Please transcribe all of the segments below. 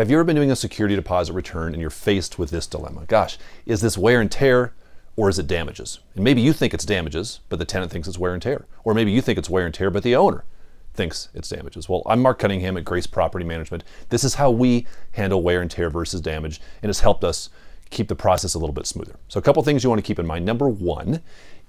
Have you ever been doing a security deposit return and you're faced with this dilemma? Gosh, is this wear and tear or is it damages? And maybe you think it's damages, but the tenant thinks it's wear and tear. Or maybe you think it's wear and tear, but the owner thinks it's damages. Well, I'm Marc Cunningham at Grace Property Management. This is how we handle wear and tear versus damage, and it's helped us keep the process a little bit smoother. So a couple things you want to keep in mind. Number one,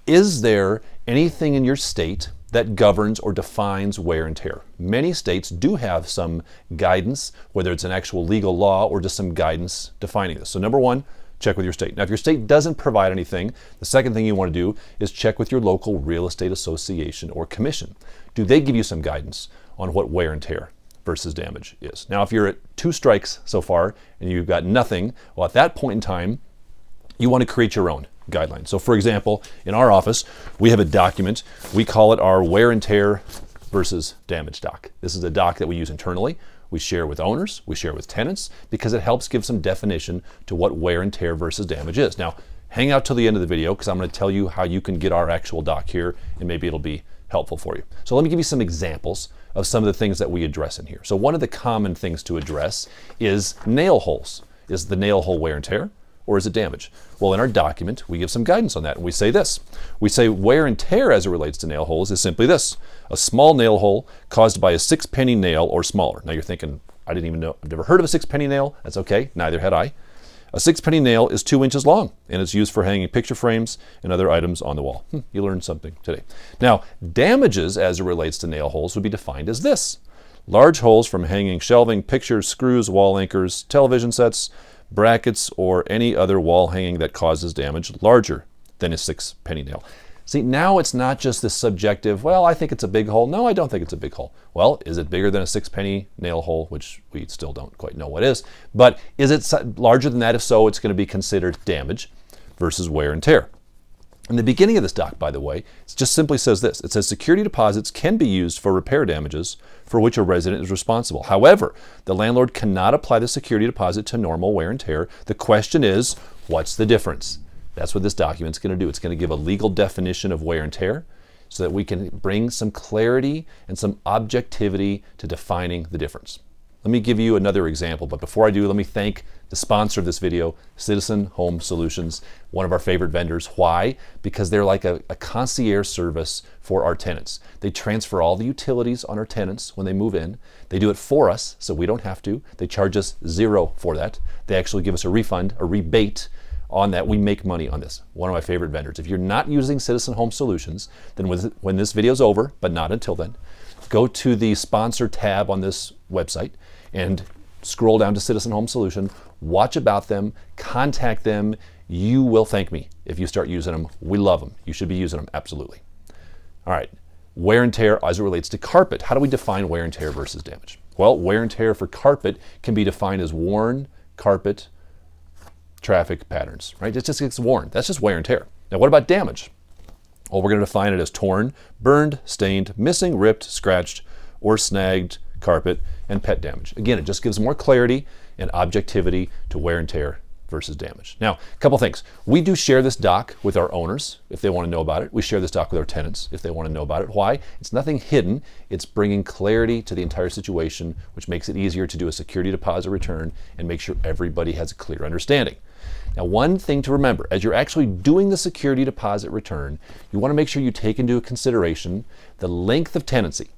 is there anything in your state that governs or defines wear and tear? Many states do have some guidance, whether it's an actual legal law or just some guidance defining this. So number one, check with your state. Now, if your state doesn't provide anything, the second thing you want to do is check with your local real estate association or commission. Do they give you some guidance on what wear and tear versus damage is? Now, if you're at 2 strikes so far and you've got nothing, well, at that point in time, you want to create your own guidelines. So for example, in our office, we have a document. We call it our wear and tear versus damage doc. This is a doc that we use internally. We share with owners, we share with tenants, because it helps give some definition to what wear and tear versus damage is. Now, hang out till the end of the video because I'm going to tell you how you can get our actual doc here, and maybe it'll be helpful for you. So let me give you some examples of some of the things that we address in here. So one of the common things to address is nail holes. Is the nail hole wear and tear, or is it damage? Well, in our document, we give some guidance on that, and we say this. We say wear and tear as it relates to nail holes is simply this: a small nail hole caused by a 6-penny nail or smaller. Now you're thinking, I didn't even know, I've never heard of a 6-penny nail. That's okay, neither had I. A 6-penny nail is 2 inches long, and it's used for hanging picture frames and other items on the wall. You learned something today. Now, damages as it relates to nail holes would be defined as this: large holes from hanging shelving, pictures, screws, wall anchors, television sets, brackets, or any other wall hanging that causes damage larger than a 6-penny nail. See, now it's not just this subjective, well, I think it's a big hole. No, I don't think it's a big hole. Well, is it bigger than a 6-penny nail hole, which we still don't quite know what is, but is it larger than that? If so, it's going to be considered damage versus wear and tear. In the beginning of this doc, by the way, it just simply says this. It says security deposits can be used for repair damages for which a resident is responsible. However, the landlord cannot apply the security deposit to normal wear and tear. The question is, what's the difference? That's what this document's going to do. It's going to give a legal definition of wear and tear so that we can bring some clarity and some objectivity to defining the difference. Let me give you another example, but before I do, let me thank the sponsor of this video, Citizen Home Solutions, one of our favorite vendors. Why? Because they're like a concierge service for our tenants. They transfer all the utilities on our tenants when they move in. They do it for us, so we don't have to. They charge us $0 for that. They actually give us a refund, a rebate on that. We make money on this. One of my favorite vendors. If you're not using Citizen Home Solutions, then when this video's over, but not until then, go to the sponsor tab on this website and scroll down to Citizen Home Solution, watch about them, contact them. You will thank me if you start using them. We love them. You should be using them, absolutely. All right, wear and tear as it relates to carpet. How do we define wear and tear versus damage? Well, wear and tear for carpet can be defined as worn carpet traffic patterns, right? It just gets worn. That's just wear and tear. Now, what about damage? Well, we're going to define it as torn, burned, stained, missing, ripped, scratched, or snagged carpet and pet damage. Again, it just gives more clarity and objectivity to wear and tear versus damage. Now, a couple things. We do share this doc with our owners if they want to know about it. We share this doc with our tenants if they want to know about it. Why? It's nothing hidden. It's bringing clarity to the entire situation, which makes it easier to do a security deposit return and make sure everybody has a clear understanding. Now, one thing to remember, as you're actually doing the security deposit return, you want to make sure you take into consideration the length of tenancy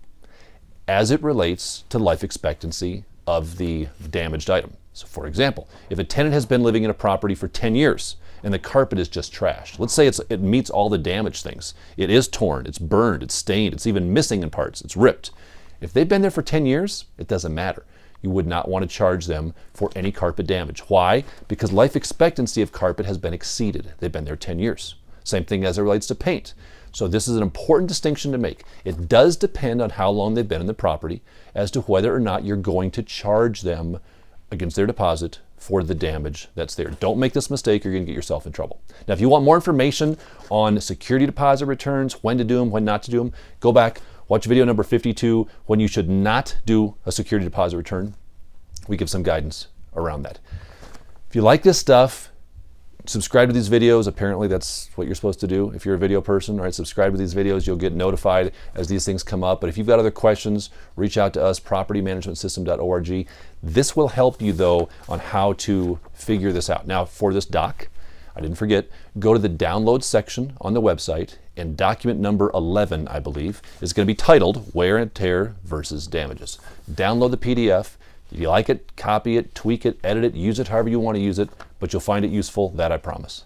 as it relates to life expectancy of the damaged item. So for example, if a tenant has been living in a property for 10 years and the carpet is just trashed, let's say it meets all the damage things. It is torn, it's burned, it's stained, it's even missing in parts, it's ripped. If they've been there for 10 years, it doesn't matter. You would not want to charge them for any carpet damage. Why? Because life expectancy of carpet has been exceeded. They've been there 10 years. Same thing as it relates to paint. So this is an important distinction to make. It does depend on how long they've been in the property as to whether or not you're going to charge them against their deposit for the damage that's there. Don't make this mistake, you're going to get yourself in trouble. Now, if you want more information on security deposit returns, when to do them, when not to do them, go back, watch video number 52, when you should not do a security deposit return. We give some guidance around that. If you like this stuff, subscribe to these videos. Apparently that's what you're supposed to do if you're a video person. All right, subscribe to these videos. You'll get notified as these things come up. But if you've got other questions, reach out to us, propertymanagementsystem.org. This will help you, though, on how to figure this out. Now, for this doc, I didn't forget, go to the download section on the website, and document number 11, I believe, is going to be titled Wear and Tear versus Damages. Download the PDF. If you like it, copy it, tweak it, edit it, use it however you want to use it, but you'll find it useful, that I promise.